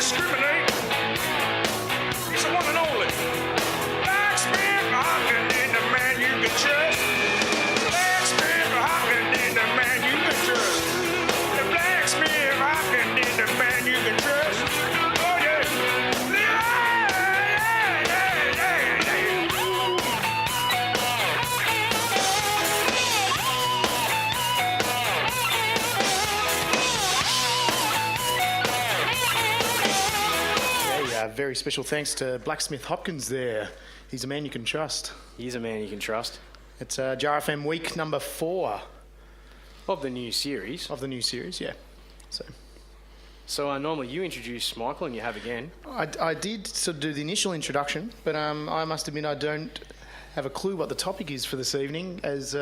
discriminate. He's the one and only. Blacksmith Hopkins is the man you can trust. Blacksmith Hopkins is the man you can trust. The blacksmith Hopkins is the man you can trust. Oh yeah. Very special thanks to Blacksmith Hopkins there. He's a man you can trust. He's a man you can trust. It's JarFM week number 4. Of the new series. Of the new series, yeah. So normally you introduce Michael and you have again. I did sort of do the initial introduction, but I must admit I don't have a clue what the topic is for this evening, as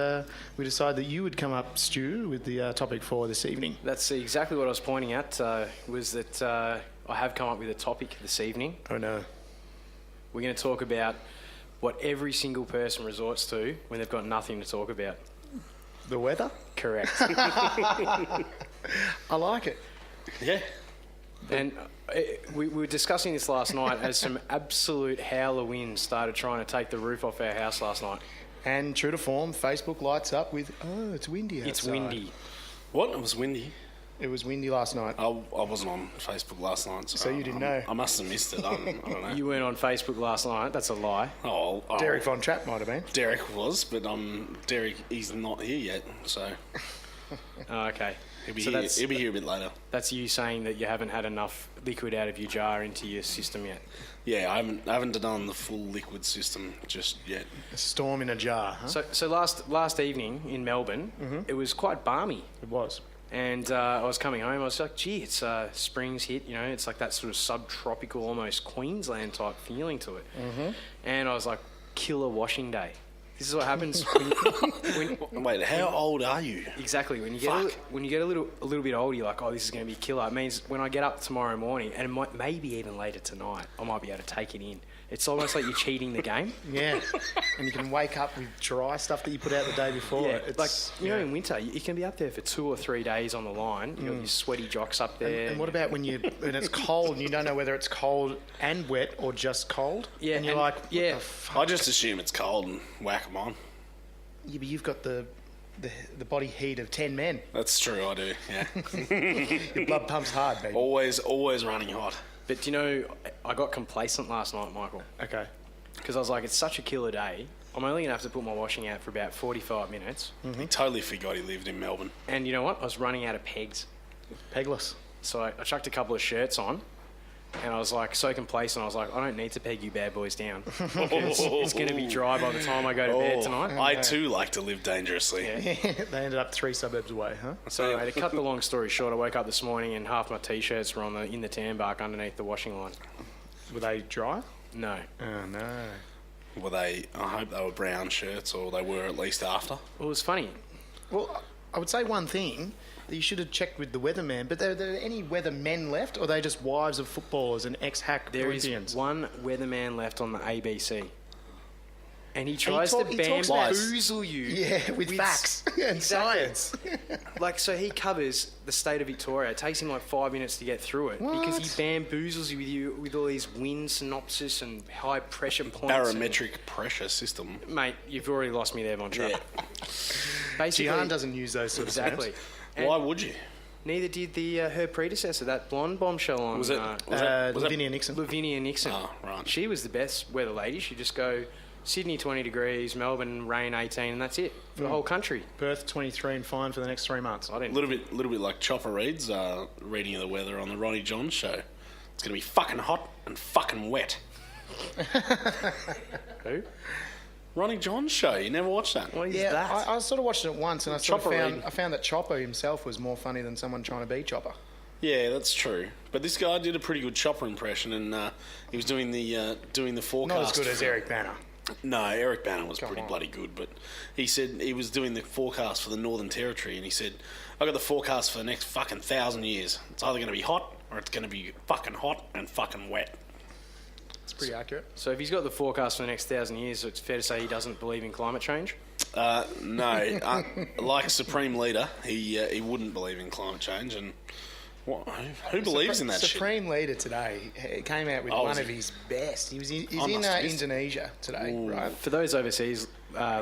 we decided that you would come up, Stu, with the topic for this evening. That's exactly what I was pointing at, was that I have come up with a topic this evening. Oh no. We're going to talk about what every single person resorts to when they've got nothing to talk about. The weather? Correct. I like it. Yeah. And we were discussing this last night as some absolute howler winds started trying to take the roof off our house last night. And true to form, Facebook lights up with, it's windy outside. It's windy. What? It was windy? It was windy last night. I wasn't on Facebook last night, so you didn't know. I must have missed it. I don't know. You weren't on Facebook last night. That's a lie. Oh, Derek Von Trapp might have been. Derek was, but Derek, he's not here yet, so. Oh, okay. He'll be here a bit later. That's you saying that you haven't had enough liquid out of your jar into your system yet. Yeah, I haven't done the full liquid system just yet. A storm in a jar. Huh? So last evening in Melbourne, It was quite balmy. It was. And I was coming home, I was like, gee, it's spring's hit, you know, it's like that sort of subtropical, almost Queensland type feeling to it. Mm-hmm. And I was like, killer washing day. This is what happens when Wait, how old are you? Exactly. When you get a little bit older, you're like, oh, this is going to be killer. It means when I get up tomorrow morning, and maybe even later tonight, I might be able to take it in. It's almost like you're cheating the game. Yeah. And you can wake up with dry stuff that you put out the day before. Yeah. It's like, in winter, you can be up there for 2 or 3 days on the line. You've got your sweaty jocks up there. And what about when it's cold and you don't know whether it's cold and wet or just cold? Yeah. And you're like, what the fuck? I just assume it's cold and whack them on. Yeah, but you've got the body heat of 10 men. That's true, I do, yeah. Your blood pumps hard, baby. Always running hot. But do you know, I got complacent last night, Michael. Okay. Because I was like, it's such a killer day. I'm only going to have to put my washing out for about 45 minutes. Mm-hmm. He totally forgot he lived in Melbourne. And you know what? I was running out of pegs. Pegless. So I chucked a couple of shirts on. And I was like, so complacent. I was like, I don't need to peg you bad boys down. It's going to be dry by the time I go to bed tonight. I too like to live dangerously. Yeah. They ended up 3 suburbs away, huh? So anyway, to cut the long story short, I woke up this morning and half my T-shirts were in the tan bark underneath the washing line. Were they dry? No. Oh, no. Were they, I hope they were brown shirts, or they were at least after. Well, it was funny. Well, I would say one thing, that you should have checked with the weatherman, but are there any weathermen left, or are they just wives of footballers and ex-hack Olympians? There is one weatherman left on the ABC. And he tries to he bamboozle you. Yeah, with facts and science. Like, so he covers the state of Victoria. It takes him like 5 minutes to get through it. What? Because he bamboozles you with all these wind synopsis and high pressure points. Barometric pressure system. Mate, you've already lost me there, Von Trapp. Yeah. Basically, Jarr'd doesn't use those sort of exactly. terms. Why would you? Neither did her predecessor, that blonde bombshell on... Was Lavinia Nixon. Lavinia Nixon. Oh, right. She was the best weather lady. She'd just go Sydney 20 degrees, Melbourne rain 18, and that's it for the whole country. Perth 23 and fine for the next 3 months. A little bit like Chopper Reed's reading of the weather on the Ronnie Johns show. It's going to be fucking hot and fucking wet. Who? Ronnie Johns show. You never watched that? What is Yeah, that? I sort of watched it once, and I Chopper found that Chopper himself was more funny than someone trying to be Chopper. Yeah, that's true. But this guy did a pretty good Chopper impression, and he was doing the forecast. Not as good as Eric Banner. No, Eric Banner was pretty bloody good, but he said he was doing the forecast for the Northern Territory, and he said, I got the forecast for the next fucking 1,000 years. It's either going to be hot or it's going to be fucking hot and fucking wet. It's pretty accurate. So if he's got the forecast for the next 1,000 years, so it's fair to say he doesn't believe in climate change? No. Like Supreme Leader, he wouldn't believe in climate change, and What? Who believes in that shit? Supreme Leader today came out with Oh, one was of he? his best. He's in must have missed it. Indonesia today, right? For those overseas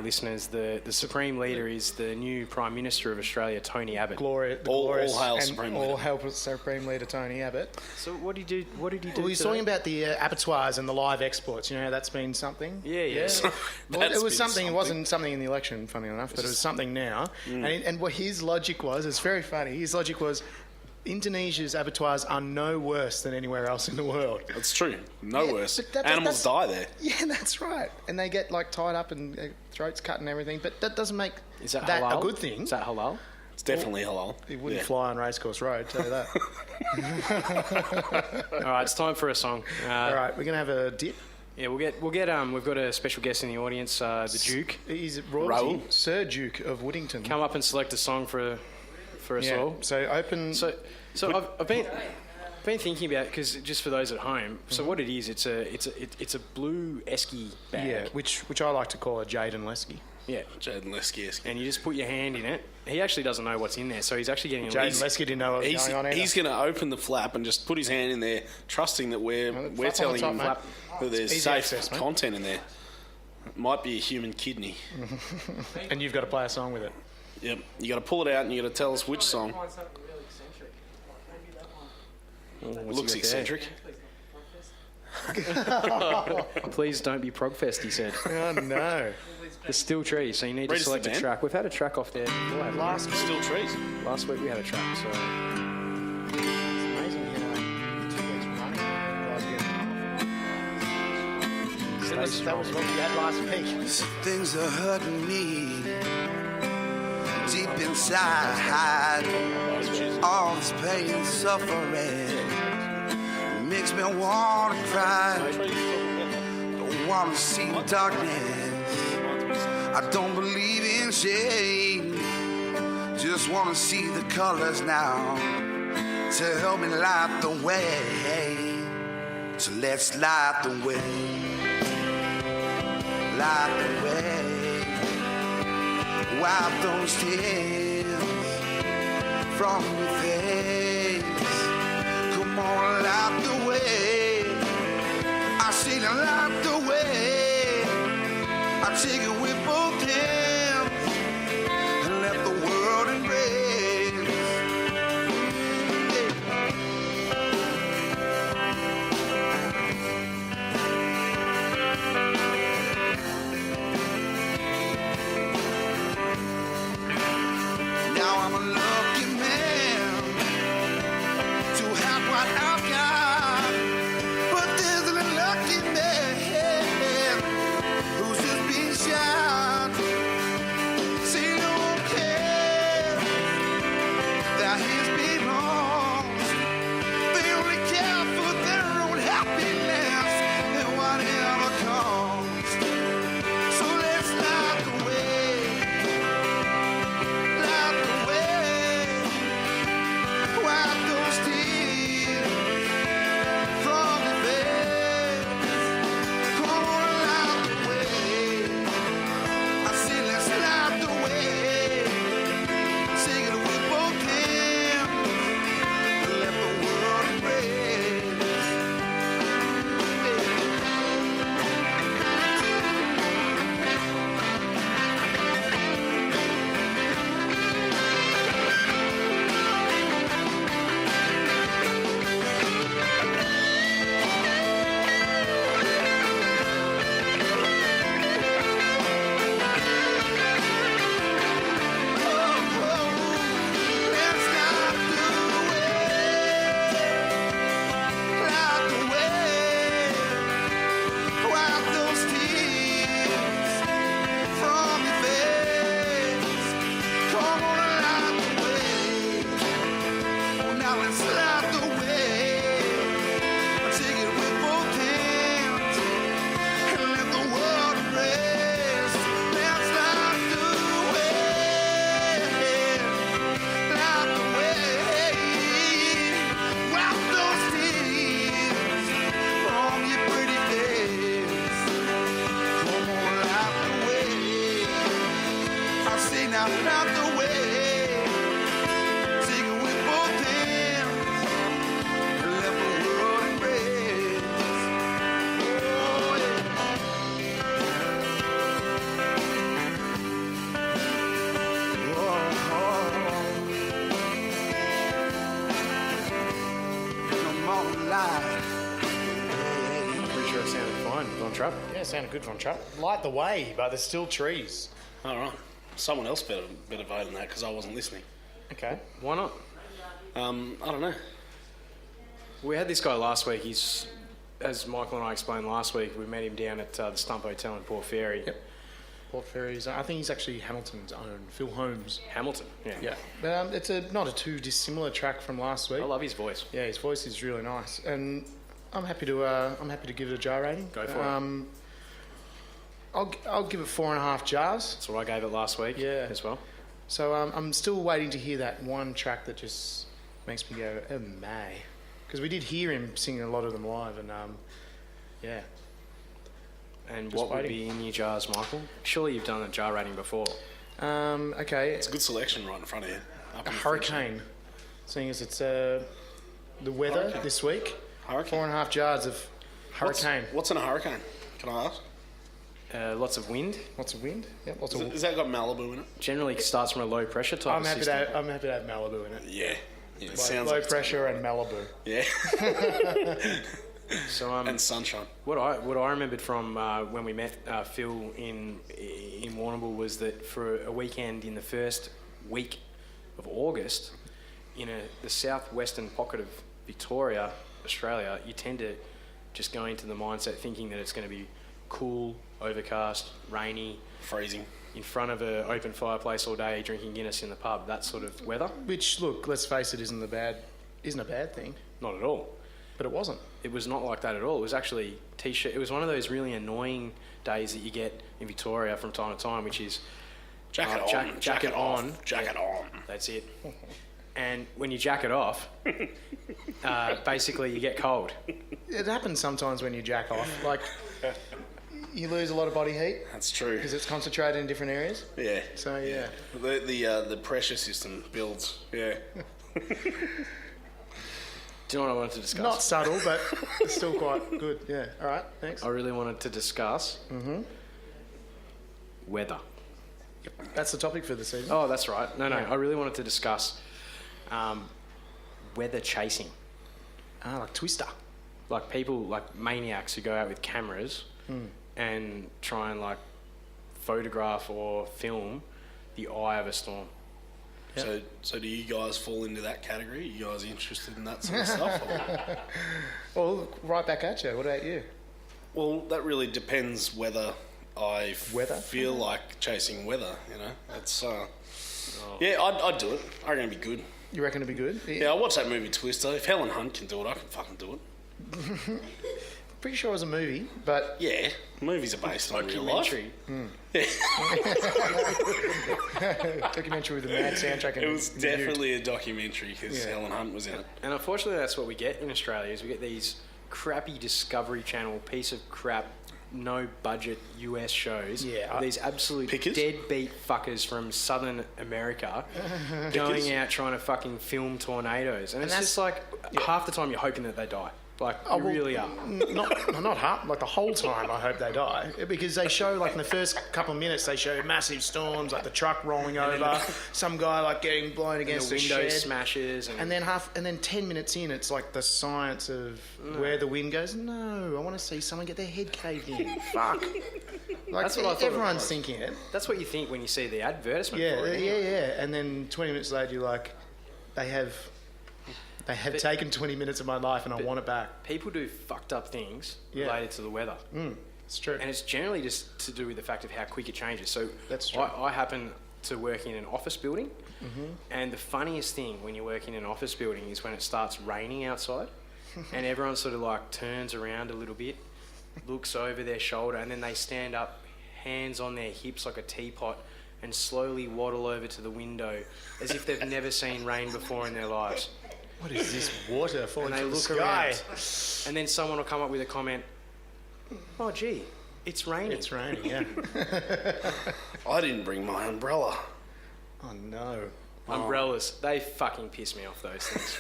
listeners, the Supreme Leader is the new Prime Minister of Australia, Tony Abbott. All hail and Supreme all Leader. hail Supreme Leader Tony Abbott. So what did he do? What did he do? Well, he's today? talking about the abattoirs and the live exports. You know how that's been something? Yeah. Well, That's it was been something. It wasn't something in the election, funny enough, but it was something now. And what his logic was, it's very funny. His logic was, Indonesia's abattoirs are no worse than anywhere else in the world. It's true. No Yeah, worse. but Animals die there. Yeah, that's right. And they get like tied up and throats cut and everything. But that doesn't make Is that that halal? a good thing. Is that halal? It's definitely halal. It wouldn't Yeah. fly on Racecourse Road, tell you that. All right, it's time for a song. All right, we're gonna have a dip. Yeah, we'll get. We've got a special guest in the audience, the Duke. He's royalty, Raoul. Sir Duke of Woodington. Come up and select a song for us yeah. all. So open. So I've been thinking about, because just for those at home. So what it is, it's a blue esky bag. yeah, which I like to call a Jaden Lesky. Yeah. Jaden Lesky. And you just put your hand in it. He actually doesn't know what's in there, so he's actually getting a Jaden little... Lesky didn't know what was going on either. He's going to open the flap and just put his hand in there, trusting that we're flap on the telling top, him mate. that there's Easy safe access, mate. content in there. It might be a human kidney. And you've got to play a song with it. Yep. You got to pull it out and you got to tell us which song. Looks eccentric. Please don't be Progfest, he said. Oh no! The Still Tree, so you need to Read us the select a band. track. We've had a track off there before, haven't we? Still trees. Last week we had a track, so... It's amazing, 2 weeks running. That was what we had last week. Things are hurting me deep inside. All this pain and suffering makes me want to cry. Don't want to see darkness. I don't believe in shade. Just want to see the colors now to help me light the way. So let's light the way. Light the way. Wipe those tears from your face. Come on, light the way. I say to light the way. I take it with both hands and let the world embrace. Now I'm a lucky man to have what I've got, but there's an unlucky man who's just been shot. See, no one cares that he's been lost. They only care for their own happiness and whatever cost. So let's light the way. Light the way. Wipe those tears light. Pretty sure it sounded fine, Von Trapp. Yeah, it sounded good, Von Trapp. Light the way, but there's still trees. All right. Someone else better vote on that because I wasn't listening. Okay. Why not? I don't know. We had this guy last week. He's, as Michael and I explained last week, we met him down at the Stump Hotel in Port Fairy. Yep. Port Fairy's. I think he's actually Hamilton's own, Phil Holmes. Hamilton, yeah. Yeah. But it's not a too dissimilar track from last week. I love his voice. Yeah, his voice is really nice, and I'm happy to give it a jar rating. Go for it. I'll give it 4.5 jars. That's what I gave it last week as well. So I'm still waiting to hear that one track that just makes me go, oh my. Because we did hear him singing a lot of them live, and yeah. And Just what would waiting. be in your jars, Michael? Surely you've done a jar rating before. Okay. It's a good selection right in front of you. Up A in the hurricane. Seeing as it's the weather Hurricane. this week. Hurricane. 4.5 jars of hurricane. What's in a hurricane? Can I ask? Lots of wind. Lots of wind. Yep, lots of. Is that got Malibu in it? Generally starts from a low pressure type I'm of happy system. I'm happy to have Malibu in it. Yeah. It Like sounds low like it's- pressure and Malibu. Yeah. So And sunshine. what I remembered from when we met Phil in Warrnambool was that for a weekend in the first week of August, in the southwestern pocket of Victoria, Australia, you tend to just go into the mindset thinking that it's going to be cool, overcast, rainy, Freezing. in front of an open fireplace all day, drinking Guinness in the pub, that sort of weather. Which, look, let's face it, isn't a bad thing. Not at all. But it wasn't. It was not like that at all. It was actually t-shirt. It was one of those really annoying days that you get in Victoria from time to time, which is Jacket on. jacket on. Off, jacket on. That's it. And when you jack it off, basically you get cold. It happens sometimes when you jack off. Like, you lose a lot of body heat That's true. because it's concentrated in different areas. Yeah. So, yeah. The pressure system builds. Yeah. Do you know what I wanted to discuss? Not subtle, but it's still quite good. Yeah. All right. Thanks. I really wanted to discuss weather. That's the topic for this evening. Oh, that's right. No. I really wanted to discuss weather chasing. Like Twister. Like people, like maniacs who go out with cameras and try and like photograph or film the eye of a storm. Yep. So do you guys fall into that category? You guys interested in that sort of stuff? Or? Well, look, right back at you. What about you? Well, that really depends whether I Weather? feel like chasing weather. You know, it's yeah, I'd do it. I reckon it'd be good. You reckon it'd be good? Yeah, I watched that movie Twister. If Helen Hunt can do it, I can fucking do it. Pretty sure it was a movie, but Yeah, movies are based on real life. documentary with a mad soundtrack. It was and the dude. definitely a documentary because Yeah. Helen Hunt was in it. And unfortunately, that's what we get in Australia. Is we get these crappy Discovery Channel piece of crap, no budget US shows. Yeah, These absolute Pickers? deadbeat fuckers from Southern America going out trying to fucking film tornadoes, and it's that's- just like half the time you're hoping that they die. Like you well, really are. Not half, like the whole time I hope they die. Because they show, like in the first couple of minutes, they show massive storms, like the truck rolling over, some guy like getting blown against The a window shed. smashes and And then 10 minutes in, it's like the science of where the wind goes. No, I want to see someone get their head caved in. Fuck. Like, That's what I thought it everyone's was. thinking it. that's what you think when you see the advertisement Yeah, for it. yeah. And then 20 minutes later, you're like, they have taken 20 minutes of my life and I want it back. People do fucked up things Yeah. related to the weather. It's true. And it's generally just to do with the fact of how quick it changes. So That's true. I happen to work in an office building, and the funniest thing when you work in an office building is when it starts raining outside, and everyone sort of like turns around a little bit, looks over their shoulder, and then they stand up, hands on their hips like a teapot, and slowly waddle over to the window as if they've never seen rain before in their lives. What is this water falling And they from the look sky? around, and then someone will come up with a comment, "Oh, gee, it's raining." It's raining, yeah. I didn't bring my umbrella. Oh no. Umbrellas, they fucking piss me off, those things.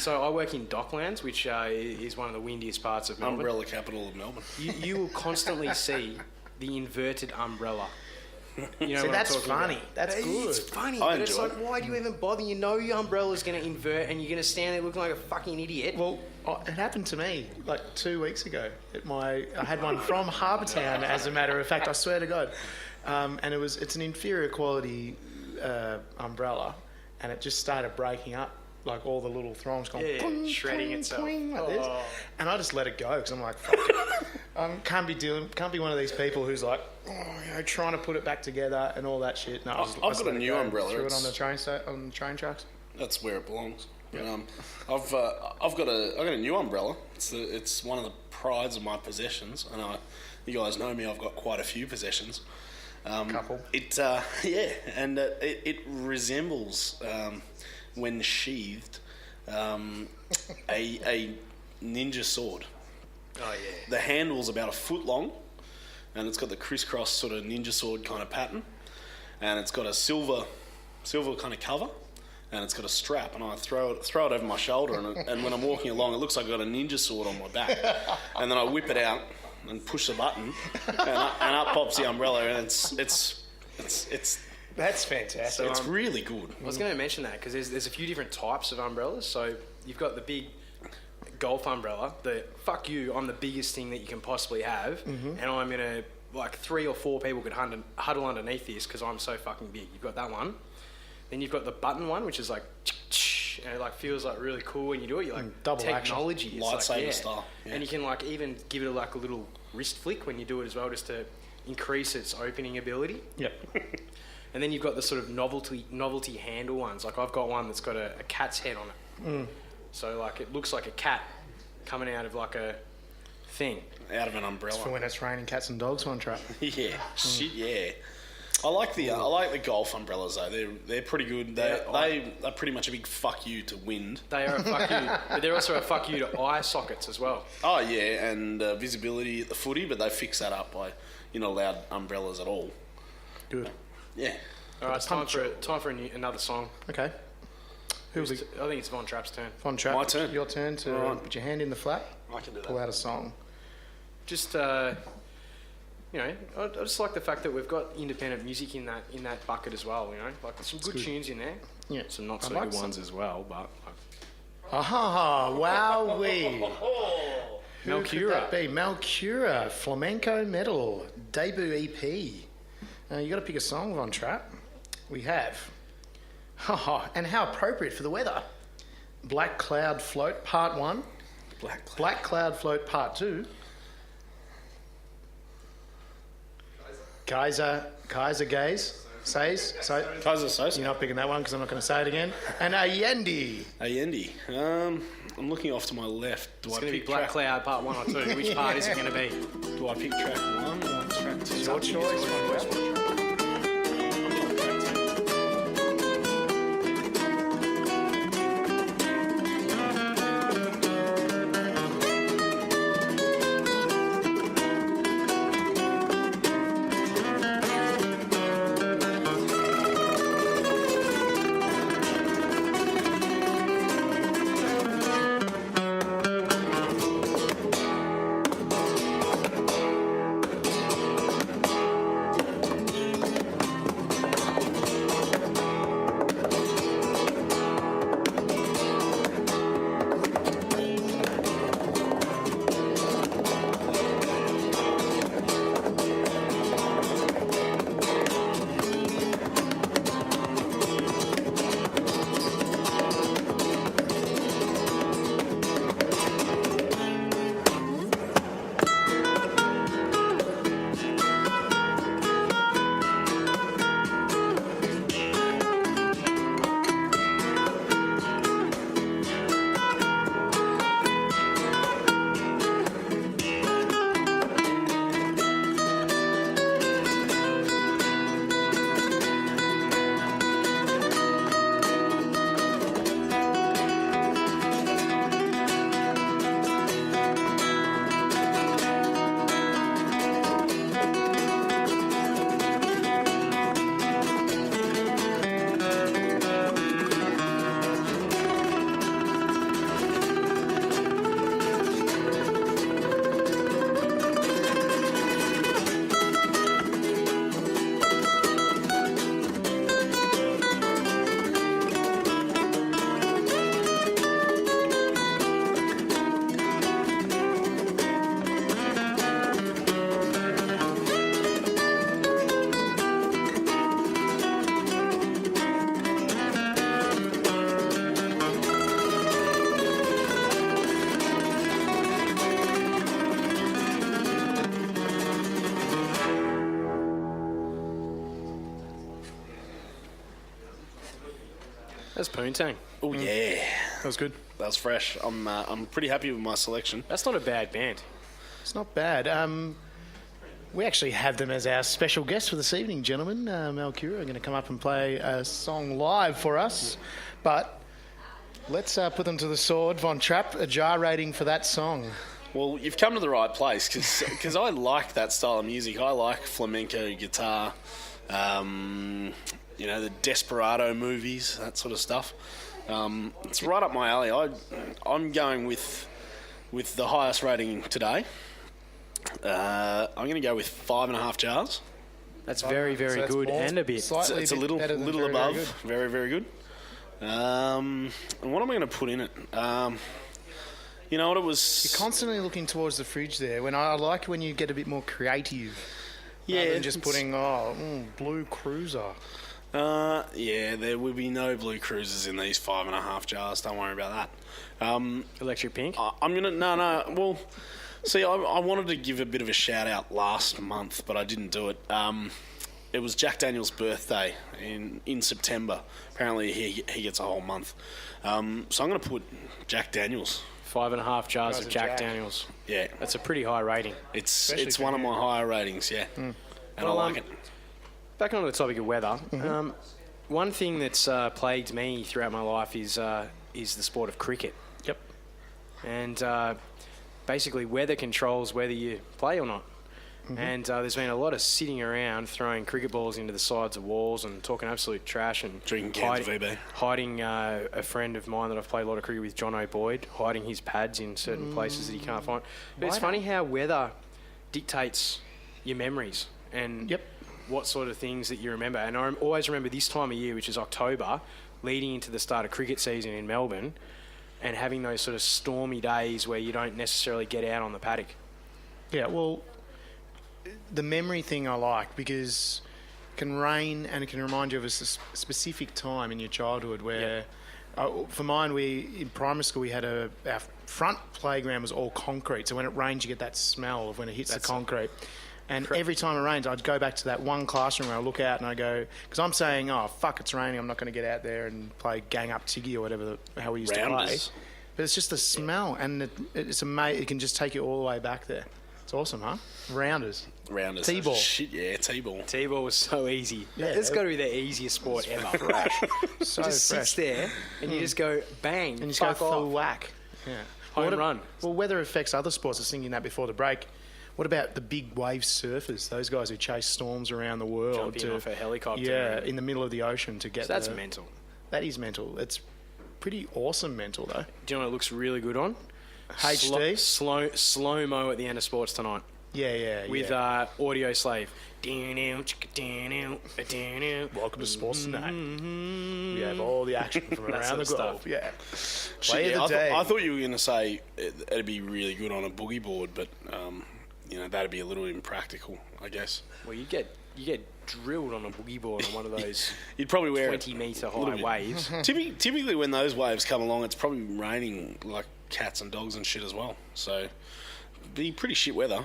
So I work in Docklands, which is one of the windiest parts of Melbourne. Umbrella capital of Melbourne. You will constantly see the inverted umbrella You know See, what that's I'm talking funny. about. That's good. It's funny, I but it's enjoy like, it. why do you even bother? You know your umbrella's going to invert and you're going to stand there looking like a fucking idiot. Well, it happened to me like 2 weeks ago. I had one from Harbour Town, as a matter of fact. I swear to God, and it's an inferior quality umbrella, and it just started breaking up. Like all the little throngs going, Yeah, shredding itself. like this, and I just let it go because I'm like, fuck it. Can't be one of these people who's like, trying to put it back together and all that shit. No, I've got a new umbrella. Threw it on the train tracks. That's where it belongs. I've got a new umbrella. It's one of the prides of my possessions, and you guys know me. I've got quite a few possessions. Couple. It resembles when sheathed a ninja sword. Oh yeah. The handle's about a foot long, and it's got the crisscross sort of ninja sword kind of pattern, and it's got a silver kind of cover, and it's got a strap, and I throw it over my shoulder, and when I'm walking along, it looks like I've got a ninja sword on my back, and then I whip it out and push the button, and up pops the umbrella, and it's That's fantastic. So, it's really good. I was going to mention that because there's a few different types of umbrellas. So you've got the big golf umbrella. Fuck you, I'm the biggest thing that you can possibly have, and I'm gonna like 3 or 4 people could huddle underneath this because I'm so fucking big. You've got that one. Then you've got the button one, which is like, and it like feels like really cool when you do it. You're like double technology, action. It's Lightsaber like, style. Yeah. And you can like even give it like a little wrist flick when you do it as well, just to increase its opening ability. Yep. And then you've got the sort of novelty handle ones. Like I've got one that's got a cat's head on it. So like it looks like a cat coming out of like a thing. Out of an umbrella. For when it's raining cats and dogs, one trap. Yeah, shit, yeah. I like the golf umbrellas though. They're pretty good. They're pretty much a big fuck you to wind. They are a fuck you, but they're also a fuck you to eye sockets as well. Oh yeah, and visibility at the footy, but they fix that up by you're not allowed umbrellas at all. Good. Yeah. All right, it's time for another song. Okay. I think it's Von Trapp's turn. Von Trapp, My turn. Your turn to put your hand in the flat, I can do pull that. out a song. Just I just like the fact that we've got independent music in that bucket as well. You know, like there's some good tunes in there. Yeah. Some not I so like good ones as well, but. Ah, wowee. Who Malcura. could that be? Malcura, flamenco-metal, debut EP. You got to pick a song, Von Trapp. We have. And how appropriate for the weather. Black Cloud Float Part 1. Black Cloud Float Part 2. Kaiser Gaze. Kaiser Sosa. You're not picking that one because I'm not going to say it again. And Allende. Allende. I'm looking off to my left. Do It's I going to be pick Black track? Cloud Part 1 or 2. Which part is it going to be? Do I pick track 1 or track 2? Your choice. Von Trapp. That's poontang. Oh yeah, That was good. that was fresh. I'm pretty happy with my selection. That's not a bad band. It's not bad. We actually have them as our special guests for this evening, gentlemen. Malcura are going to come up and play a song live for us. But let's put them to the sword. Von Trapp, a jar rating for that song. Well, you've come to the right place because I like that style of music. I like flamenco guitar, the Desperado movies, that sort of stuff. It's right up my alley. I'm going with the highest rating today. I'm going to go with 5.5 jars. That's very, very So that's good more- and a bit. It's Slightly a little better than above. very, very good. Very, very good. And what am I going to put in it? You know what it was? You're constantly looking towards the fridge there. When I like when you get a bit more creative. Yeah, Rather than just it's- putting, Blue Cruiser. Yeah, there will be no Blue Cruisers in these 5.5 jars. Don't worry about that. Electric Pink. I'm gonna no. Well, see, I wanted to give a bit of a shout out last month, but I didn't do it. It was Jack Daniel's birthday in September. Apparently, he gets a whole month. So I'm gonna put Jack Daniel's. 5.5 jars Jars of of Jack Jack. Daniels. Yeah, That's a pretty high rating. it's Especially for one of you. my higher ratings. Yeah, and Well, I like it. Back on the topic of weather. One thing that's plagued me throughout my life is the sport of cricket. Yep. And basically weather controls whether you play or not. And there's been a lot of sitting around throwing cricket balls into the sides of walls and talking absolute trash and Drinking cans of VB. hiding a friend of mine that I've played a lot of cricket with, John O'Boyd, hiding his pads in certain places that he can't find. But it's funny how weather dictates your memories and Yep. what sort of things that you remember. And I always remember this time of year, which is October, leading into the start of cricket season in Melbourne, and having those sort of stormy days where you don't necessarily get out on the paddock. Yeah, well, the memory thing I like because it can rain and it can remind you of a specific time in your childhood where, for mine, in primary school we had our front playground was all concrete. So when it rains, you get that smell of when it hits the concrete. And every time it rains, I'd go back to that one classroom where I look out and I go, because I'm saying, oh, fuck, it's raining, I'm not going to get out there and play Gang Up Tiggy or whatever, how we used to play. Rounders. But it's just the smell, and it's amazing. It can just take you all the way back there. It's awesome, huh? Rounders. Rounders. T-ball. Shit, yeah, T-ball. T-ball was so easy. Yeah. It's got to be the easiest sport ever. So It just fresh. sits there and you just go bang, And you just fuck go full off. whack. Yeah. Home run. Well, weather affects other sports. I was thinking that before the break. What about the big wave surfers? Those guys who chase storms around the world. Jumping off a helicopter. Yeah, and- in the middle of the ocean to get So that's the- mental. That is mental. It's pretty awesome mental, though. Do you know what it looks really good on? HD? Slow-mo at the end of sports tonight. Yeah. With Audio Slave. Welcome Welcome to Sports Tonight. We have all the action from That around the sort globe. of Yeah. Shit, Play of yeah, the day. I thought you were going to say it'd be really good on a boogie board, but that'd be a little impractical, I guess. Well, you get drilled on a boogie board on one of those You'd probably wear 20-metre a little high bit. waves. Typically, when those waves come along, it's probably raining like cats and dogs and shit as well. So, be pretty shit weather.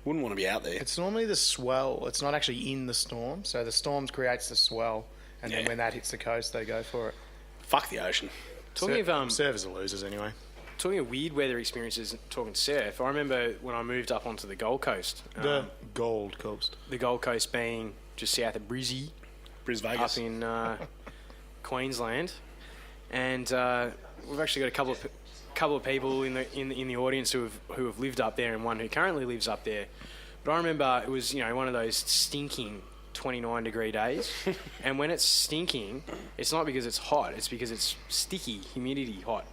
Wouldn't want to be out there. It's normally the swell. It's not actually in the storm. So the storm creates the swell. And then Yeah. when that hits the coast, they go for it. Fuck the ocean. Talking of Surfers are losers anyway. talking of weird weather experiences, talking surf, I remember when I moved up onto the Gold Coast. The Gold Coast. The Gold Coast being just south of Brizzy, Bris Vegas. up in Queensland, and we've actually got a couple of people in the audience who have lived up there, and one who currently lives up there. But I remember it was one of those stinking 29-degree days, and when it's stinking, it's not because it's hot; it's because it's sticky, humidity hot,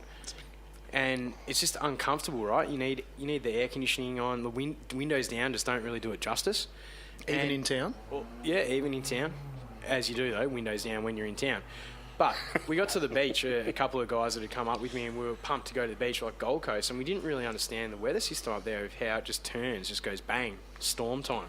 and it's just uncomfortable, right? You need the air conditioning on, the windows down just don't really do it justice. Even And- in town? Well, yeah, even in town, as you do though, windows down when you're in town. But we got to the beach, a couple of guys that had come up with me, and we were pumped to go to the beach like Gold Coast, and we didn't really understand the weather system up there of how it just turns, just goes bang, storm time.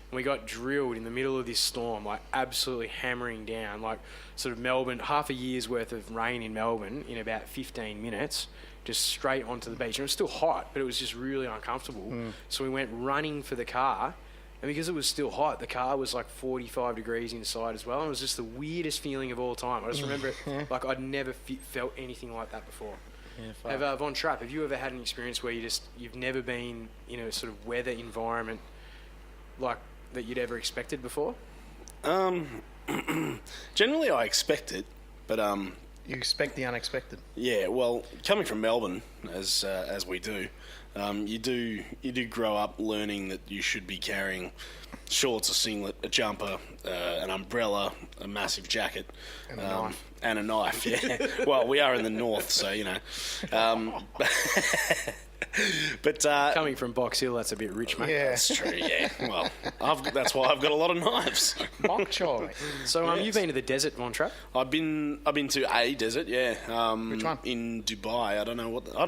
And we got drilled in the middle of this storm, like absolutely hammering down, like sort of Melbourne, half a year's worth of rain in Melbourne in about 15 minutes, just straight onto the beach. And it was still hot, but it was just really uncomfortable. So we went running for the car, And because it was still hot, the car was like 45 degrees inside as well. And it was just the weirdest feeling of all time. I just remember it like I'd never felt anything like that before. Yeah, Von Trapp, have you ever had an experience where you've never been in a sort of weather environment like that you'd ever expected before? Generally, I expect it, but you expect the unexpected. yeah. Well, coming from Melbourne, as we do, you do grow up learning that you should be carrying shorts, a singlet, a jumper, an umbrella, a massive jacket, and a knife. And a knife. Yeah. Well, we are in the north, so you know. But Coming from Box Hill, that's a bit rich, mate. Yeah. that's true. Yeah. Well, that's why I've got a lot of knives. Bok choy. So you've been to the desert, Von Trapp? I've been to a desert. Yeah. Which one? In Dubai. I don't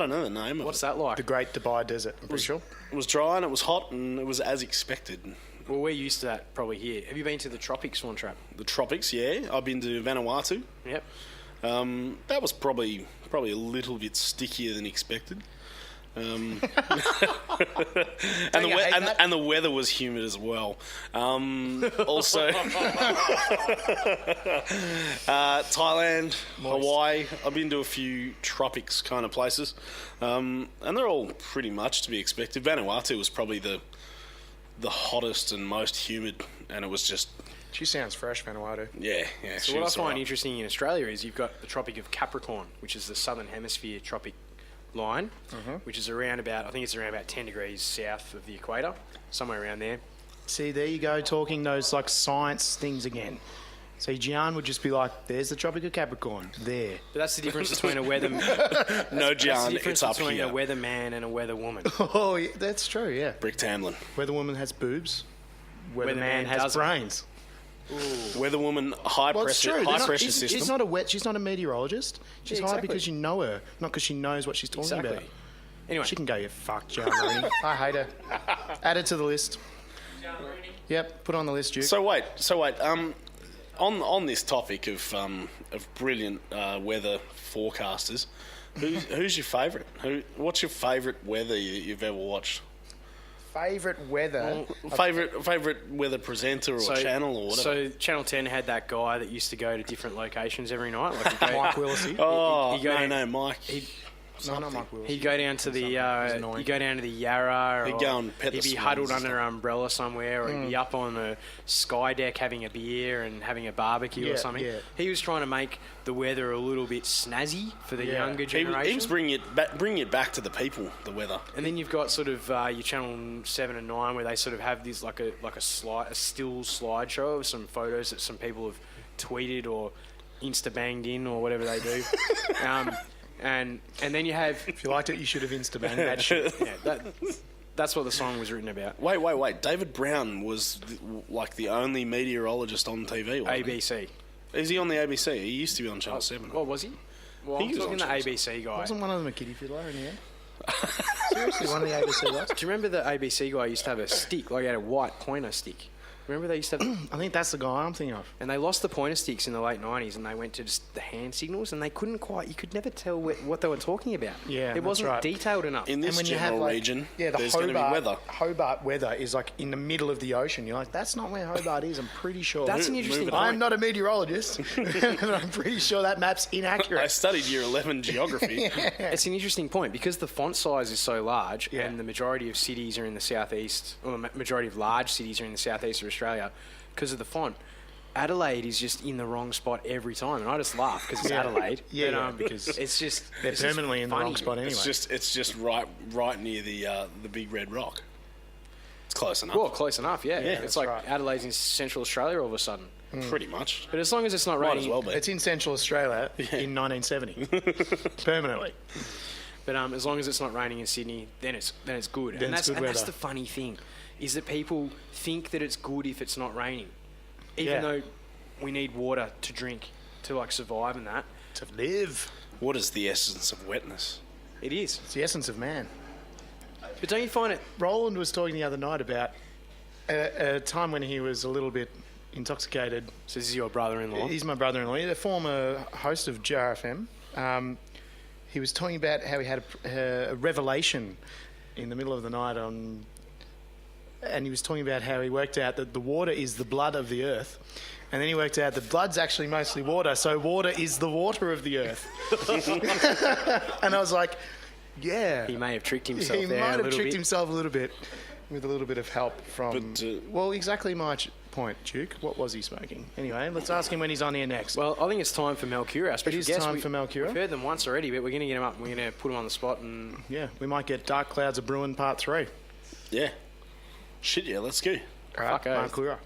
know the name of What's it. that like? The Great Dubai Desert, I'm pretty sure. It was dry and it was hot and it was as expected. Well, we're used to that probably here. Have you been to the tropics, Von Trapp? The tropics, yeah. I've been to Vanuatu. Yep. That was probably a little bit stickier than expected. And the weather was humid as well. Also, Thailand, Hawaii. I've been to a few tropics kind of places, and they're all pretty much to be expected. Vanuatu was probably the hottest and most humid, and it was just She sounds fresh, Vanuatu. yeah. So what I find interesting in Australia is you've got the Tropic of Capricorn, which is the southern hemisphere tropic line, which is around about 10 degrees south of the equator, somewhere around there. See, there you go, talking those like science things again. See, Gian would just be like, "There's the Tropic of Capricorn, there." But that's the difference between a weather. no, That's the John. difference It's up between here. a weatherman and a weatherwoman. Oh, yeah, that's true. Yeah, Brick Tamlin. weatherwoman has boobs. Weatherman Weatherman has doesn't. brains. Weatherwoman, high Well, it's pressure, true. high They're pressure not- system. She's not a meteorologist. She's Yeah, high exactly. because you know her, not because she knows what she's talking Exactly. about. Anyway, She can go, you fuck, John Rooney. I hate her. Add it to the list. Yep, put on the list, Duke. So wait. On this topic of brilliant weather forecasters, who's your favourite? What's your favourite weather you've ever watched? Favourite weather? Favourite weather presenter or channel or whatever? So Channel 10 had that guy that used to go to different locations every night. Like he'd go, Mike Willisey. oh you go- no, Mike. No, not Mike Wilson. He'd go down to the annoying. he'd go down to the Yarra. He'd or go and pet the He'd be swans huddled and under an umbrella somewhere, or he'd be up on the sky deck having a beer and having a barbecue or Yeah, something. yeah. He was trying to make the weather a little bit snazzy for the younger He generation. was bringing it back to the people, the weather. And then you've got sort of your Channel 7 and 9 where they sort of have this like a still slideshow of some photos that some people have tweeted or insta-banged in or whatever they do. And then you have... If you liked it, you should have insta-banged that shit. Yeah, that's what the song was written about. Wait. David Brown was like the only meteorologist on TV, wasn't he? ABC. Is he on the ABC? He used to be on Channel 7. What was he? Well, I'm was talking on the Channel ABC guy. Wasn't one of them a kiddie fiddler in the end? Seriously, one of the ABC guys? Do you remember the ABC guy used to have a stick, like he had a white pointer stick? Remember they used to have... I think that's the guy I'm thinking of. And they lost the pointer sticks in the late 90s and they went to just the hand signals and they couldn't quite... You could never tell what they were talking about. Yeah, It that's wasn't right. detailed enough. In this And when you general have, region, the there's going to be weather. Hobart weather is like in the middle of the ocean. You're like, that's not where Hobart is. I'm pretty sure. That's an interesting Moving point. I'm not a meteorologist, but I'm pretty sure that map's I inaccurate. studied Year 11 geography. It's an interesting point because the font size is so large Yeah. and the majority of cities are in the southeast, or the majority of large cities are in the southeast of Australia because of the font. Adelaide is just in the wrong spot every time, and I just laugh because it's Adelaide. Yeah, but, because it's just They're it's just permanently in the funny. wrong spot anyway. It's just right near the big red rock. It's close enough. Well, close enough, yeah. Yeah, It's that's like right. Adelaide's in Central Australia all of a sudden. Pretty much. But as long as it's not Might raining, as well be. It's in Central Australia in 1970, permanently. but as long as it's not raining in Sydney, then it's good. Then and it's good that's weather. the funny thing, is that people think that it's good if it's not raining, even Yeah. though we need water to drink to like survive and that. To live. What is the essence of wetness? It is. It's the essence of man. But don't you find it? Roland was talking the other night about a time when he was a little bit intoxicated. So this is your brother-in-law. He's my brother-in-law. He's a former host of JarFM. He was talking about how he had a revelation in the middle of the night on and he was talking about how he worked out that the water is the blood of the earth. And then he worked out that blood's actually mostly water, so water is the water of the earth. And I was like, yeah. He may have tricked himself He there might a have little tricked bit. himself a little bit with a little bit of help from... But, well, exactly my point, Duke. What was he smoking? Anyway, let's ask him when he's on here next. Well, I think it's time for Malcura, our special is guest. time for Malcura. We've heard them once already, but we're going to get him up and we're going to put him on the spot. And Yeah, we might get Dark Clouds of Bruin Part 3. Yeah. Shit, yeah, let's go. All right, Fuck oath. Malcura.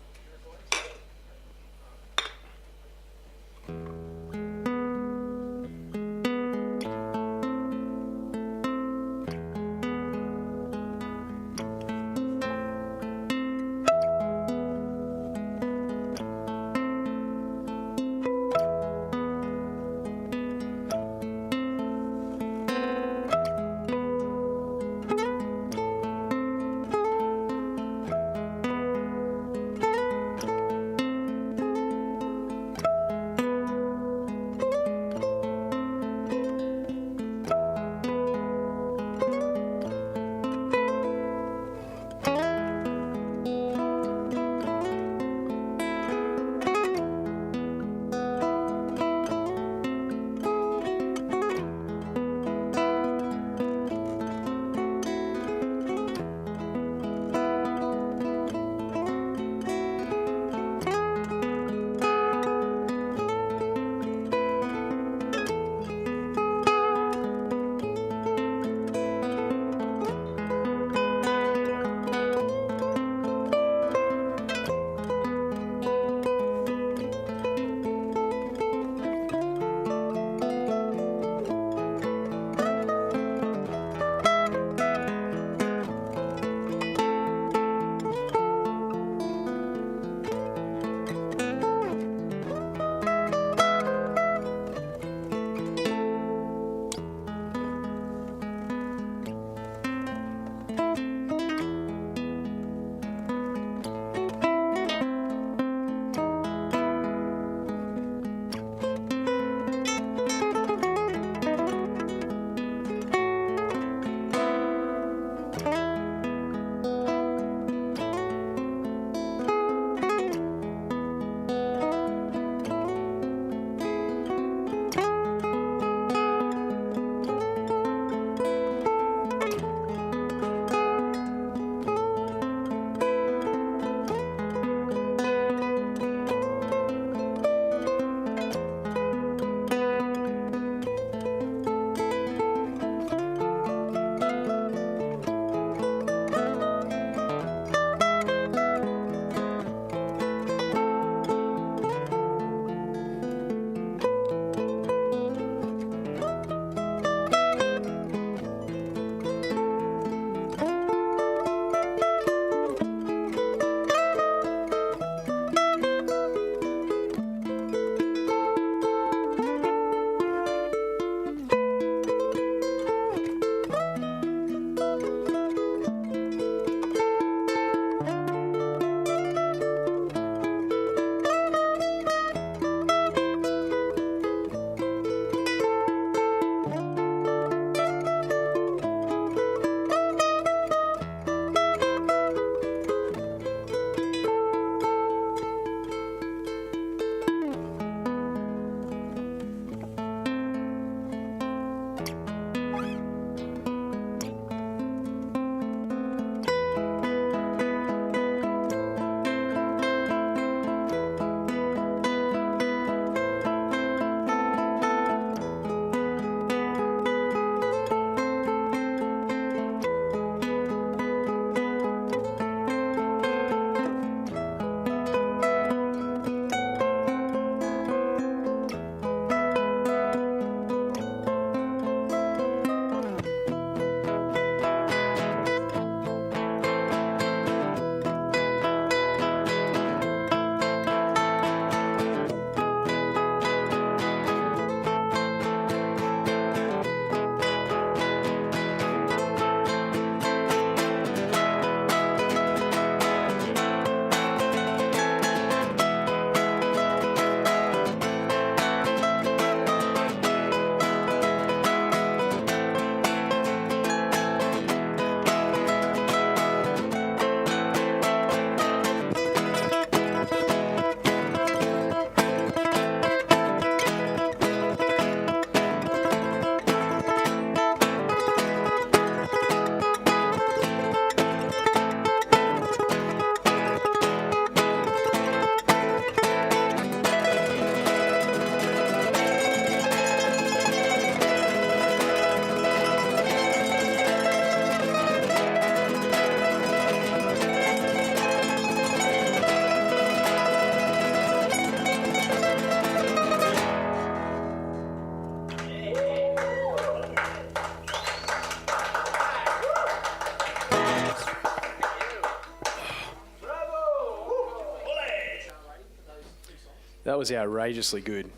was outrageously good.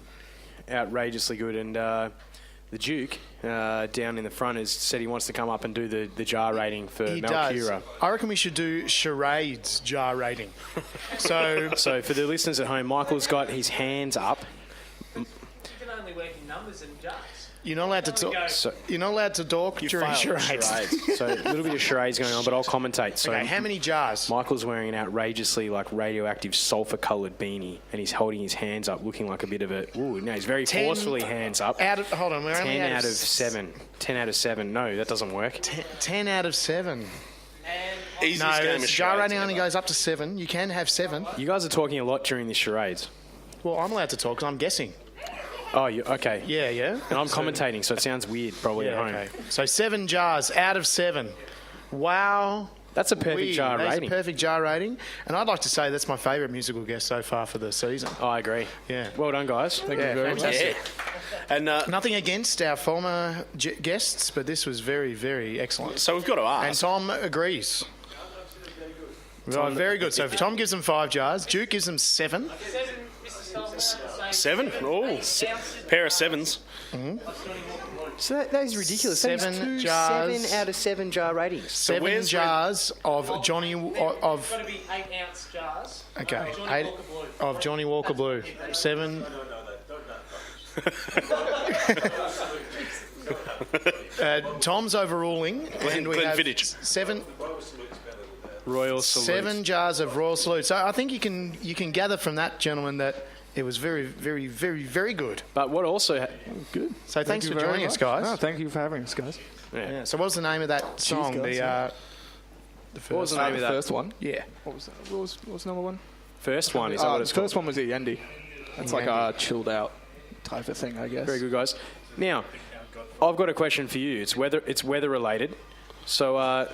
Outrageously good. And the Duke down in the front has said he wants to come up and do the jar rating for He Malcura. does. I reckon we should do charades jar rating. So So for the listeners at home, Michael's got his hands up. You can only work in numbers and jars. you're not allowed to talk. So, You're not allowed to talk during failed charades. so a little bit of charades going on, but I'll commentate. So Okay, how many jars? Michael's wearing an outrageously radioactive sulfur-coloured beanie, and he's holding his hands up, looking like a bit of a. Ooh, no, he's very 10 forcefully hands up. Hold on, we're only 10 out of 7. 10 out of 7. No, that doesn't work. 10 out of 7. Easiest No, game of jar charades rating only ever. goes up to 7. You can have 7. You guys are talking a lot during this charades. Well, I'm allowed to talk because I'm guessing. Oh, okay. Yeah. And I'm commentating, so it sounds weird probably at home. Okay. So 7 jars out of 7. Wow. That's a perfect jar That's rating. a perfect jar rating. And I'd like to say that's my favourite musical guest so far for the season. Oh, I agree. Yeah. Well done, guys. Thank you Yeah, very much. fantastic. Yeah. And Nothing against our former guests, but this was very, very excellent. so we've got to And ask. Tom agrees. Right, very good. So if Tom gives them 5 jars, Duke gives them 7. 7? Oh, pair of 7s. So that is ridiculous. 7 jars. 7 out of 7 jar ratings. 7 where's jars of Johnny of Got to be 8-ounce jars. okay, Johnny 8 Walker Blue. of Johnny Walker Blue. 7. Tom's overruling, and we have Glenfiddich. 7 Royal Salute. 7 jars of Royal Salute. So I think you can gather from that, gentlemen, that it was very, very, very, very good. But what also... Good. So thanks you for very joining us, much. guys. No, thank you for having us, guys. Yeah. So what was the name of that song? guys, The yeah. first What was the name of The that? first one. Yeah. What was that? What was number one? First one, is that what The it's called? first one was the Yendi. It's like a chilled out type of thing, I guess. Very good, guys. Now, I've got a question for you. It's weather related. So,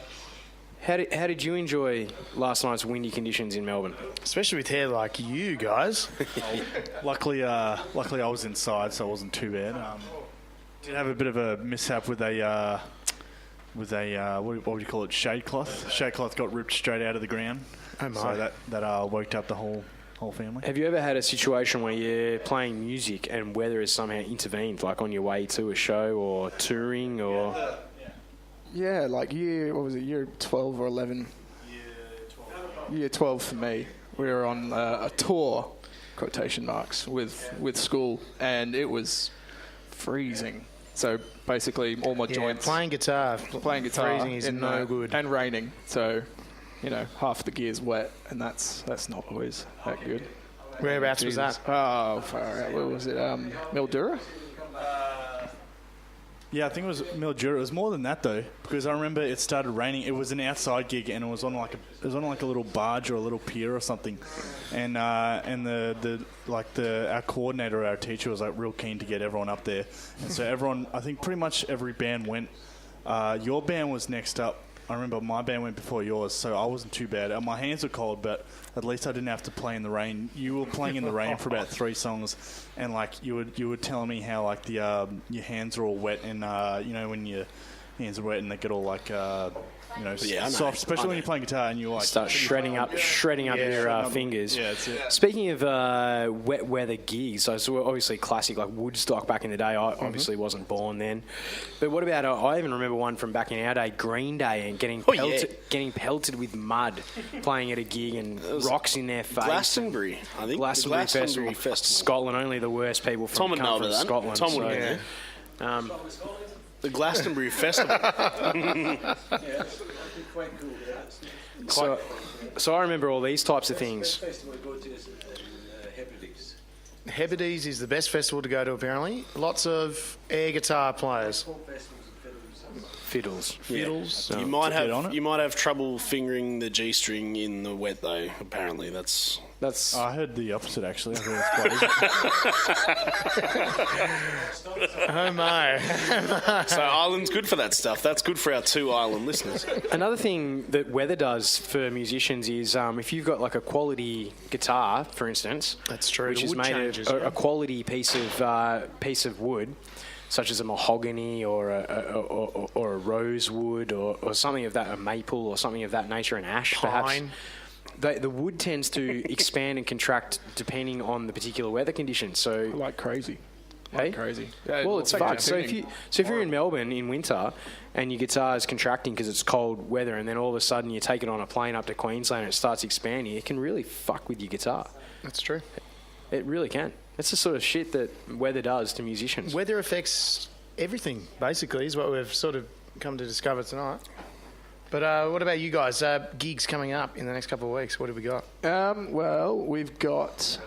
how did you enjoy last night's windy conditions in Melbourne? Especially with hair like you guys. Luckily, I was inside, so it wasn't too bad. Did have a bit of a mishap with a what would you call it? Shade cloth. Shade cloth got ripped straight out of the ground. Oh my. So that woke up the whole family. Have you ever had a situation where you're playing music and weather has somehow intervened, like on your way to a show or touring or... Yeah, like year 12 or 11? Year 12 for me. We were on a tour, quotation marks, with school, and it was freezing. So basically all my Yeah, joints... playing guitar. Playing guitar Freezing is in no the- good. and raining, so half the gear's wet, and that's not always that good. Whereabouts was Jesus. that? Oh, far out. Where was it? Mildura? Yeah, I think it was Mildura. It was more than that though, because I remember it started raining. It was an outside gig, and it was on like a little barge or a little pier or something, and our coordinator, our teacher, was like real keen to get everyone up there, and so everyone, I think pretty much every band went. Your band was next up. I remember my band went before yours, so I wasn't too bad. My hands were cold, but at least I didn't have to play in the rain. You were playing in the rain for about 3 songs, and like you were telling me how like the your hands are all wet, and when your hands are wet and they get all like Yeah, I know. soft, especially I know. when you're playing guitar and you like Start shredding up your fingers. Yeah, that's it. Speaking of wet weather gigs, so obviously classic like Woodstock back in the day. I obviously wasn't born then, but what about I even remember one from back in our day, Green Day, and getting pelted with mud, playing at a gig and rocks in their face. Glastonbury, I think. Glastonbury The Glastonbury Festival. Festival. Scotland, only the worst people from Tom would come know from about that. Scotland. Tom would so, know that. The Glastonbury Festival. So I remember all these types of things. Hebrides is the best festival to go to, apparently. Lots of air guitar players. Fiddles. Fiddles. You might get on have it. trouble fingering the G string in the wet though. Apparently, that's I heard the opposite actually. I heard it's quite easy. Oh my. so. Ireland's good for that stuff. That's good for our 2 island listeners. Another thing that weather does for musicians is if you've got like a quality guitar, for instance, That's true. which The is wood made changes, of a quality piece of wood, such as a mahogany or a rosewood or something of that, a maple or something of that nature, an ash perhaps. Pine. the wood tends to expand and contract depending on the particular weather conditions. So, Like crazy. hey, Like crazy. Yeah, well, it's like fucked. So tuning. if you're in Melbourne in winter and your guitar is contracting because it's cold weather, and then all of a sudden you take it on a plane up to Queensland and it starts expanding, it can really fuck with your guitar. That's true. It really can. That's the sort of shit that weather does to musicians. Weather affects everything, basically, is what we've sort of come to discover tonight. But what about you guys? Gigs coming up in the next couple of weeks. What have we got? Well, we've got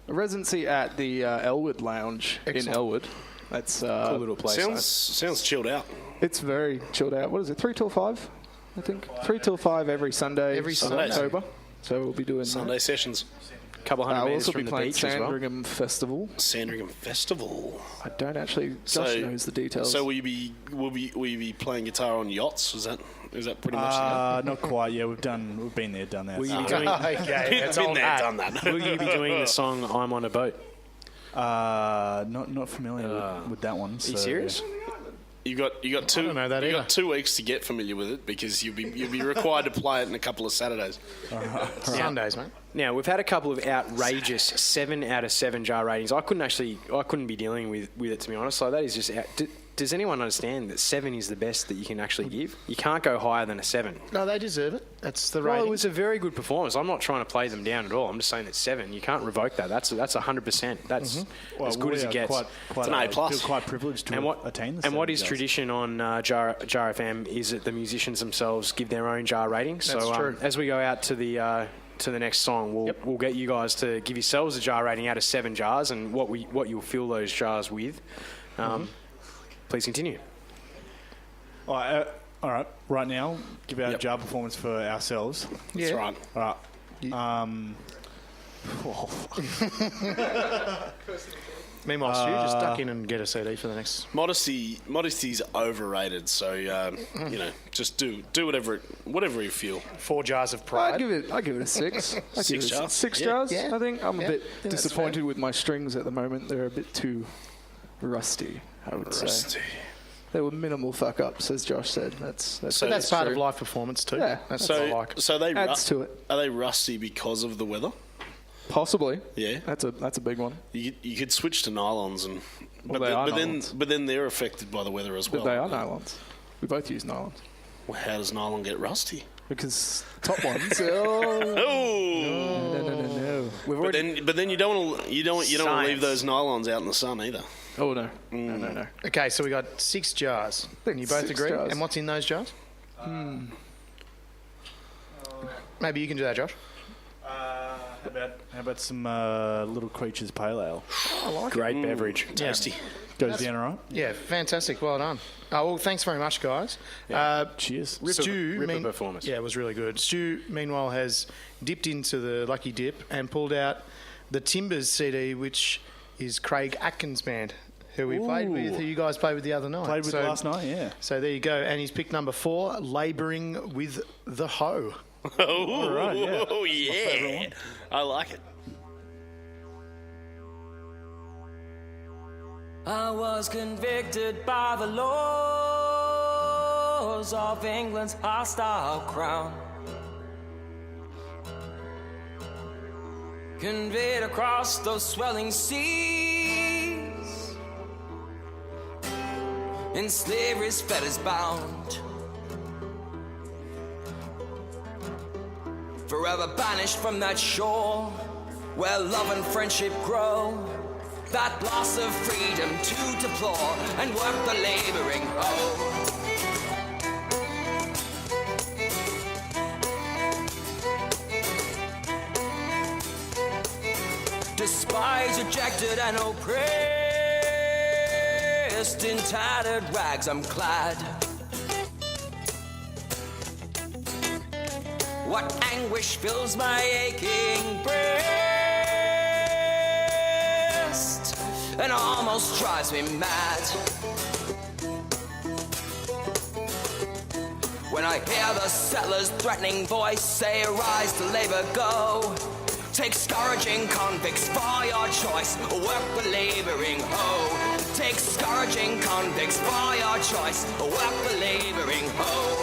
a residency at the Elwood Lounge in Elwood. That's Cool little place. Sounds chilled out. It's very chilled out. What is it? 3 till 5, I think. 3 till 5 every Sunday. Every of Sunday. October. So we'll be doing Sunday sessions. Couple hundred We'll metres also from be the playing beach as well. Sandringham Festival. Sandringham Festival. I don't actually. Josh knows the details. So will you be playing guitar on yachts? Is that pretty much? Not quite. Yeah, we've been there, done that. Will you So- be doing, Okay, that's Been all there, that. done that. will you be doing the song "I'm on a Boat"? Not familiar with that one. Are you serious? You got two. don't know that you either. got 2 weeks to get familiar with it because you'll be required to play it in a couple of Saturdays. Sundays, mate. Now we've had a couple of outrageous 7 out of 7 jar ratings. I couldn't be dealing with it, to be honest. Like, that is just. Does anyone understand that 7 is the best that you can actually give? You can't go higher than a 7. No, they deserve it. That's the Well, rating. it was a very good performance. I'm not trying to play them down at all. I'm just saying that 7. You can't revoke that. That's 100%. That's as good as it gets. It's an A+. Feel quite privileged to And what attain the and what 7 is jars. tradition on JarFM is that the musicians themselves give their own jar ratings. That's So true. as we go out to the next song, we'll get you guys to give yourselves a jar rating out of 7 jars and what you'll fill those jars with. Please continue. All right. Right now, give our jar performance for ourselves. Yeah. That's right. All right. Meanwhile, Stu, just duck in and get a CD for the next. Modesty's overrated. So just do whatever you feel. 4 jars of I'd pride. give it a 6. I'd give 6 it a jars? 6 Yeah. jars. Yeah. I think I'm a Yeah. bit I think that's disappointed with my strings at the moment. They're a bit too rusty, I would say. Rusty. They were minimal fuck ups, as Josh said. That's But that's part true. of live performance too. Yeah. That's what I like. So they Adds to it. Are they rusty because of the weather? Possibly. Yeah. That's a big one. You could switch to nylons Well, they are nylons. but then they're affected by the weather as well. But they are nylons. We both use nylons. Well, how does nylon get rusty? Because top ones. Oh. No. But then you don't want to leave Science. those nylons out in the sun either. Oh no. No. Okay, so we got 6 jars. And you both 6 agree? jars. And what's in those jars? Maybe you can do that, Josh. How about some Little Creatures Pale Ale? Great beverage. Tasty. Goes down all right? Yeah, fantastic. Well done. Well, thanks very much, guys. Cheers. Stu, Ripper performance. Yeah, it was really good. Stu, meanwhile, has dipped into the Lucky Dip and pulled out the Timbers CD, which is Craig Atkins' band, who we played with, who you guys played with the other night. Played with last night, yeah. So there you go. And he's picked number 4, Labouring with the Hoe. Oh, right, yeah. oh yeah. I like it. I was convicted by the laws of England's hostile crown. Conveyed across those swelling seas, in slavery's fetters bound. Forever banished from that shore where love and friendship grow. That loss of freedom to deplore and work the laboring hoe. Despised, rejected, and oppressed, in tattered rags I'm clad. What anguish fills my aching breast and almost drives me mad when I hear the settler's threatening voice say, "Arise to labor, go. Take scourging convicts for your choice, work the laboring hoe. Take scourging convicts for your choice, work the laboring hoe."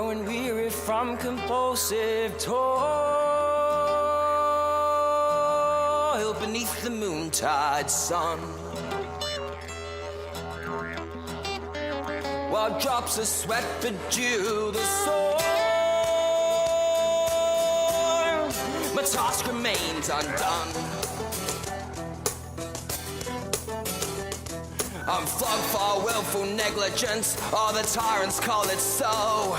growing weary from compulsive toil beneath the moontide sun. While drops of sweat bedew the soil, my task remains undone. I'm flogged for willful negligence, or the tyrants call it so.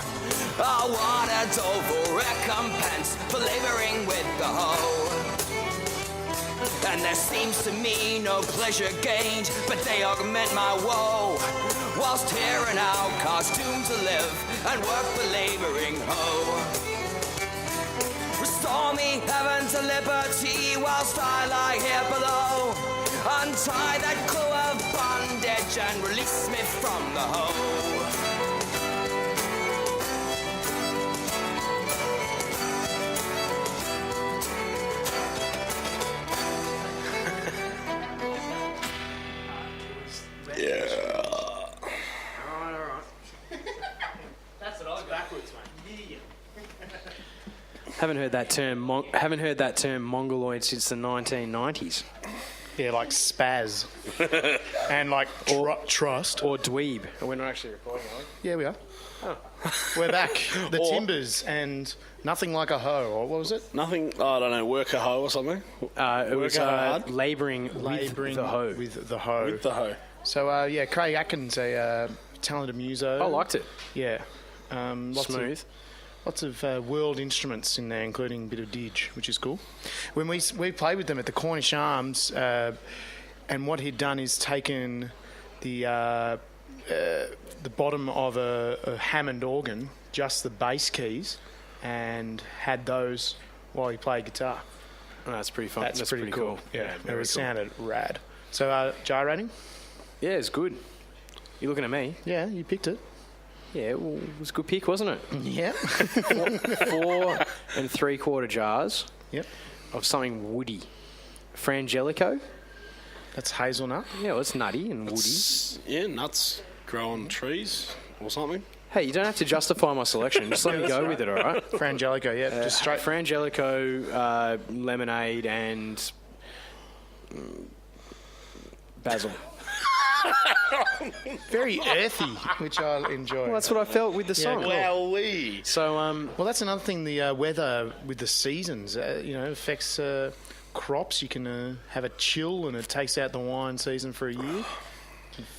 I want a doleful recompense for laboring with the hoe. And there seems to me no pleasure gained, but they augment my woe. Whilst here an outcast doomed to live and work the laboring hoe. Restore me, heaven, to liberty whilst I lie here below. Untie that clue of bondage and release me from the hoe. That's what I got. Backwards, mate. Haven't heard that term mongoloid since the 1990s. Yeah, like spaz. And like trust. Or dweeb. We're not actually recording, are we? Yeah, we are. We're back. The Timbers and Nothing Like a Hoe, or what was it? Nothing, I don't know, work a hoe or something? It was hard. labouring with the hoe. With the hoe. With the hoe. So, yeah, Craig Atkins, a talented muso. I liked it. Yeah. Smooth. Lots of world instruments in there, including a bit of didge, which is cool. When we played with them at the Cornish Arms, and what he'd done is taken the bottom of a Hammond organ, just the bass keys, and had those while he played guitar. Oh, that's pretty fun. That's pretty cool. Yeah, very it cool. sounded rad. So, jar rating? Yeah, it's good. You looking at me? Yeah, you picked it. Yeah, well, it was a good pick, wasn't it? Yeah. 4 3/4 jars Yep. of something woody. Frangelico. That's hazelnut. Yeah, well, it's nutty and woody. Yeah, nuts grow on trees or something. Hey, you don't have to justify my selection. Just let me go with it, all right? Frangelico, yeah. Just straight. Frangelico, lemonade, and basil. Very earthy, which I enjoy. Well, that's what I felt with the song. cool. Wowee. So, Well, that's another thing. The weather with the seasons, affects crops. You can have a chill, and it takes out the wine season for a year.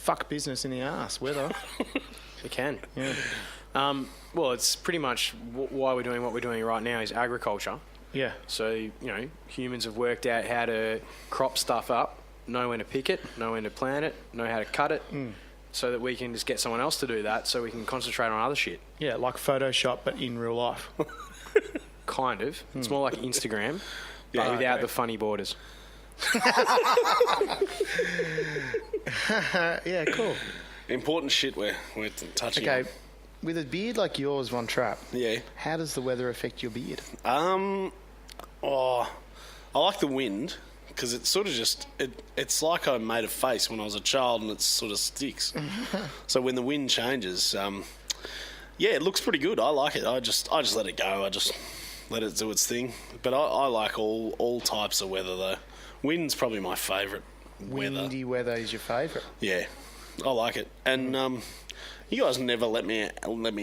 Fuck business in the arse, weather. it can. Yeah. Well, it's pretty much why we're doing what we're doing right now is agriculture. Yeah. So, humans have worked out how to crop stuff up, know when to pick it, know when to plant it, know how to cut it, so that we can just get someone else to do that so we can concentrate on other shit. Yeah, like Photoshop, but in real life. Kind of. It's more like Instagram, but without the funny borders. Yeah, cool. Important shit we're touching Okay, on. with a beard like yours, Von Trapp, Yeah. how does the weather affect your beard? I like the wind because it's sort of it's like I made a face when I was a child and it sort of sticks. So when the wind changes, it looks pretty good. I like it. I just let it go. I just let it do its thing. But I like all types of weather though. Wind's probably my favourite weather. Windy weather is your favourite. Yeah, I like it. And you guys never let me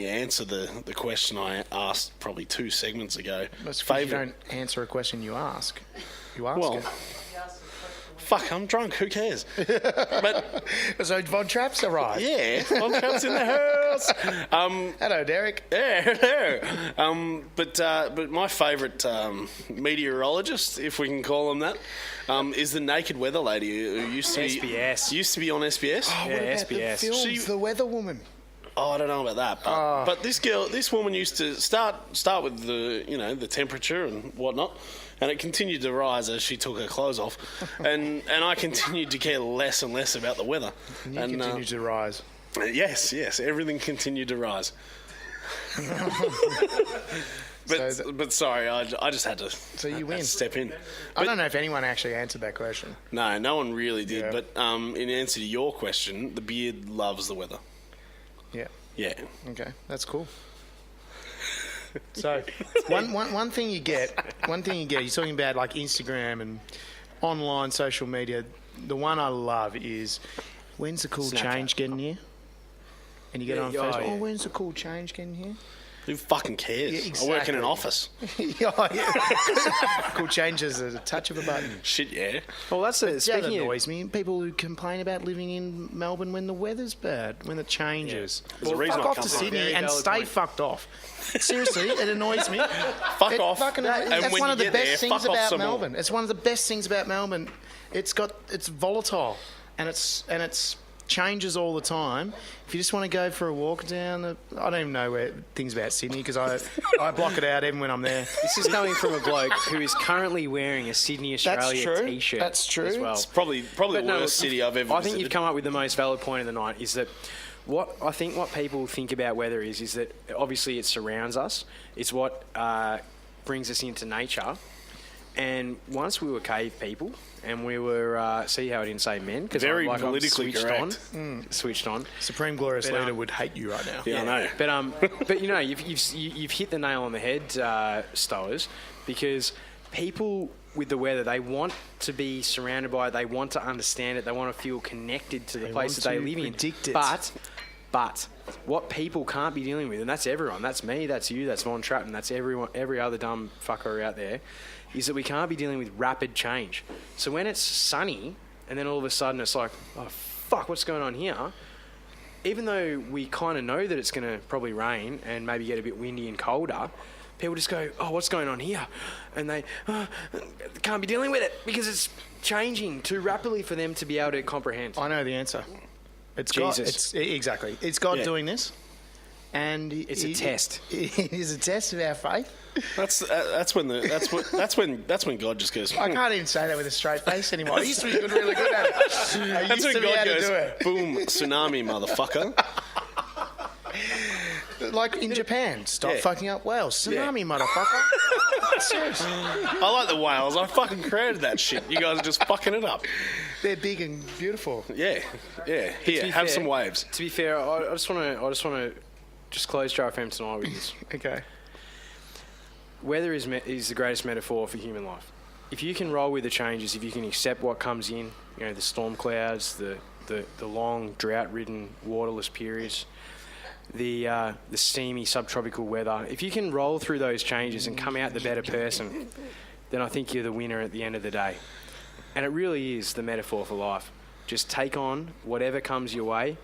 answer the question I asked probably 2 segments ago. That's because you don't answer a question you ask. You ask Well, it. fuck, I'm drunk. Who cares? But So Von Trapp's arrived. yeah, Von Trapp's in the house. Hello, Derek. Yeah. But my favourite meteorologist, if we can call him that, is the naked weather lady who used to SBS. Used to be on SBS. Oh, what Yeah, about SBS. the films, She- The Weather Woman? Oh, I don't know about that, but this woman used to start with the temperature and whatnot, and it continued to rise as she took her clothes off, and I continued to care less and less about the weather. And you continue to rise. Yes, everything continued to rise. But sorry, I just had to. So you win. Step in. I don't know if anyone actually answered that question. No one really did. Yeah. But in answer to your question, the beard loves the weather. Yeah. Yeah. Okay, that's cool. So one thing you get, you're talking about like Instagram and online social media. The one I love is, when's the cool Snapchat. change getting here? And you get on Facebook, yeah. when's the cool change getting here? Who fucking cares? Yeah, I work in an exactly. office. Cool change is a touch of a button. Shit, yeah. Well, that's That speaking of. annoys me. People who complain about living in Melbourne when the weather's bad, when it changes. There's a reason Fuck I off come to from. Sydney Very and valid stay point. fucked off. Seriously, it annoys me. Fuck It off. fucking- And that's when one you of the get best there, things fuck off about some more. Melbourne. It's one of the best things about Melbourne. It's volatile, and it's changes all the time. If you just want to go for a walk down, I don't even know where things about Sydney because I block it out even when I'm there. This is coming from a bloke who is currently wearing a Sydney, Australia true. t-shirt. That's true. As well. It's probably But the no, worst city I've ever I visited. think you've come up with the most valid point of the night. Is that what people think about weather is that obviously it surrounds us. It's what brings us into nature. And once we were cave people, and we were see how I didn't say men because Very I'm politically switched correct. on, switched on. Supreme Glorious But, Leader would hate you right now. Yeah, I know. But you know, you've hit the nail on the head, Stowers, because people with the weather, they want to be surrounded by it, they want to understand it, they want to feel connected to the place want that they to live in. predict it. But what people can't be dealing with, and that's everyone, that's me, that's you, that's Von Trapp, and that's every other dumb fucker out there, is that we can't be dealing with rapid change. So when it's sunny, and then all of a sudden it's like, oh fuck, what's going on here? Even though we kind of know that it's going to probably rain and maybe get a bit windy and colder, people just go, oh, what's going on here? And they can't be dealing with it because it's changing too rapidly for them to be able to comprehend. I know the answer. It's Jesus. God. Exactly. It's God Yeah. doing this, and It's a test. It is a test of our faith. That's when God just goes. I can't even say that with a straight face anymore. I used to be really good at it. I That's used when to be God able to goes, do it. boom, tsunami, motherfucker. Like in Japan, stop Yeah. fucking up whales. Tsunami, motherfucker. Seriously. I like the whales. I fucking created that shit. You guys are just fucking it up. They're big and beautiful. Yeah. Here, To be have fair- some waves. To be fair, I just want to close JarFM tonight with this. Okay. Weather is the greatest metaphor for human life. If you can roll with the changes, if you can accept what comes in, you know, the storm clouds, the long drought-ridden, waterless periods, the steamy subtropical weather, if you can roll through those changes and come out the better person, then I think you're the winner at the end of the day. And it really is the metaphor for life. Just take on whatever comes your way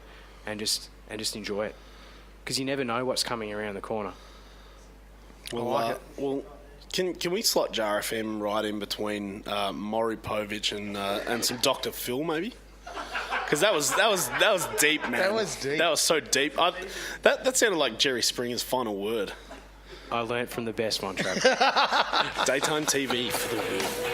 and just enjoy it. Because you never know what's coming around the corner. Well, can we slot JarFM right in between Maury Povich and some Dr. Phil maybe? Because that was deep, man. That was deep. That was so deep. That sounded like Jerry Springer's final word. I learnt from the best one, Trav. Daytime TV for the win.